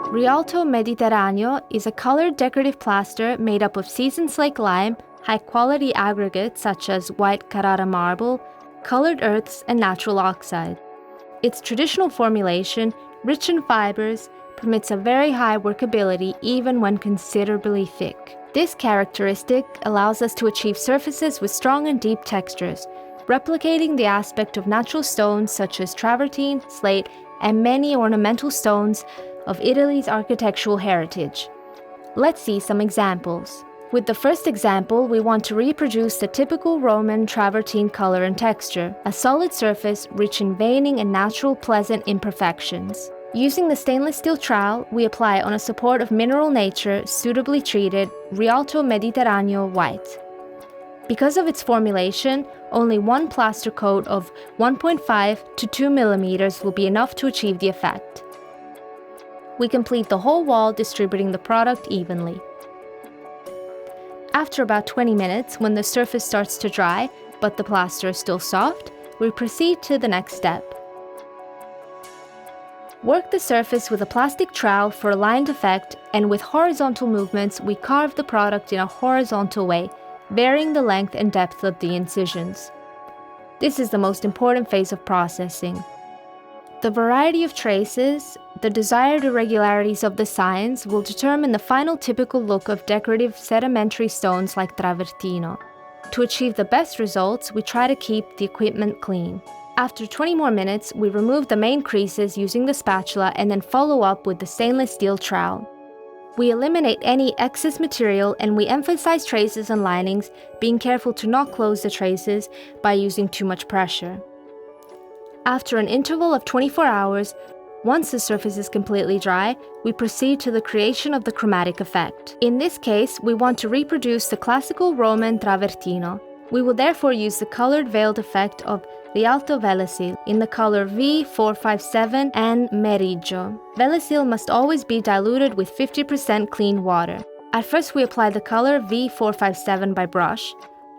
Rialto Mediterraneo is a colored decorative plaster made up of seasoned slaked lime, high-quality aggregates such as white Carrara marble, colored earths, and natural oxide. Its traditional formulation, rich in fibers, permits a very high workability even when considerably thick. This characteristic allows us to achieve surfaces with strong and deep textures, replicating the aspect of natural stones such as travertine, slate, and many ornamental stones of Italy's architectural heritage. Let's see some examples. With the first example, we want to reproduce the typical Roman travertine color and texture, a solid surface rich in veining and natural pleasant imperfections. Using the stainless steel trowel, we apply on a support of mineral nature suitably treated Rialto Mediterraneo white. Because of its formulation, only one plaster coat of 1.5 to 2 millimeters will be enough to achieve the effect. We complete the whole wall, distributing the product evenly. After about 20 minutes, when the surface starts to dry, but the plaster is still soft, we proceed to the next step. Work the surface with a plastic trowel for a lined effect, and with horizontal movements, we carve the product in a horizontal way, varying the length and depth of the incisions. This is the most important phase of processing. The variety of traces, the desired irregularities of the signs will determine the final typical look of decorative sedimentary stones like travertino. To achieve the best results, we try to keep the equipment clean. After 20 more minutes, we remove the main creases using the spatula and then follow up with the stainless steel trowel. We eliminate any excess material and we emphasize traces and linings, being careful to not close the traces by using too much pressure. After an interval of 24 hours, once the surface is completely dry, we proceed to the creation of the chromatic effect. In this case, we want to reproduce the classical Roman travertino. We will therefore use the colored veiled effect of Rialto Velocil in the color V457 and Meriggio. Velocil must always be diluted with 50% clean water. At first we apply the color V457 by brush,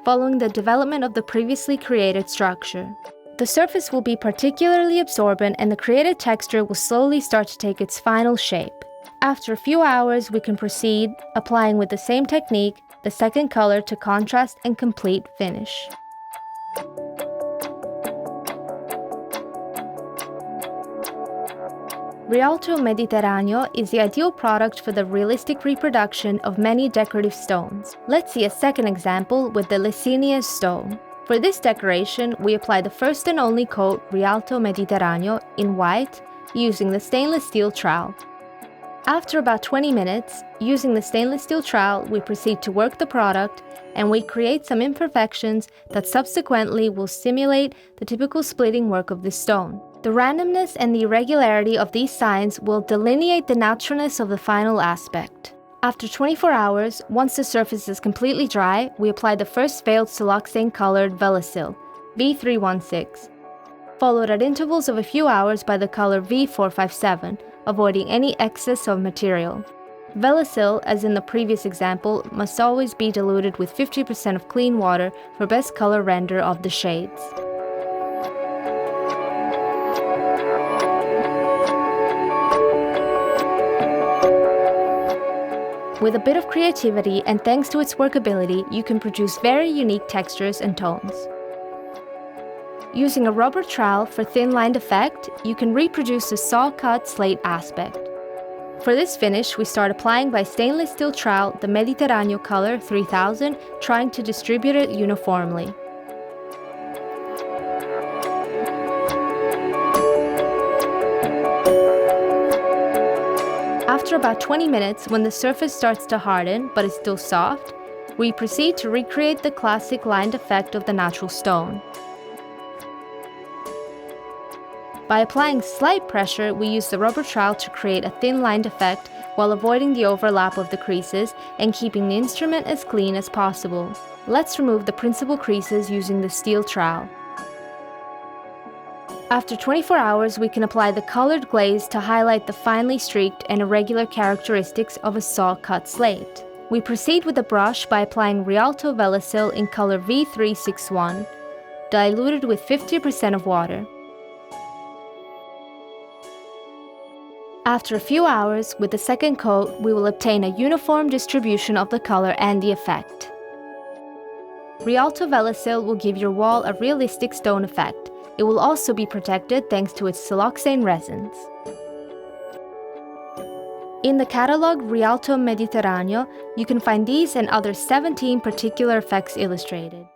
following the development of the previously created structure. The surface will be particularly absorbent and the created texture will slowly start to take its final shape. After a few hours, we can proceed, applying with the same technique, the second color to contrast and complete finish. Rialto Mediterraneo is the ideal product for the realistic reproduction of many decorative stones. Let's see a second example with the Licinius stone. For this decoration, we apply the first and only coat Rialto Mediterraneo in white using the stainless steel trowel. After about 20 minutes, using the stainless steel trowel, we proceed to work the product and we create some imperfections that subsequently will simulate the typical splitting work of this stone. The randomness and the irregularity of these signs will delineate the naturalness of the final aspect. After 24 hours, once the surface is completely dry, we apply the first veiled siloxane-colored Velocil, V316, followed at intervals of a few hours by the color V457, avoiding any excess of material. Velocil, as in the previous example, must always be diluted with 50% of clean water for best color render of the shades. With a bit of creativity and thanks to its workability, you can produce very unique textures and tones. Using a rubber trowel for thin-lined effect, you can reproduce the saw-cut slate aspect. For this finish, we start applying by stainless steel trowel the Mediterranean color 3000, trying to distribute it uniformly. After about 20 minutes, when the surface starts to harden but is still soft, we proceed to recreate the classic lined effect of the natural stone. By applying slight pressure, we use the rubber trowel to create a thin lined effect while avoiding the overlap of the creases and keeping the instrument as clean as possible. Let's remove the principal creases using the steel trowel. After 24 hours, we can apply the colored glaze to highlight the finely streaked and irregular characteristics of a saw-cut slate. We proceed with a brush by applying Rialto Velocil in color V361, diluted with 50% of water. After a few hours, with the second coat, we will obtain a uniform distribution of the color and the effect. Rialto Velasil will give your wall a realistic stone effect. It will also be protected thanks to its siloxane resins. In the catalog Rialto Mediterraneo, you can find these and other 17 particular effects illustrated.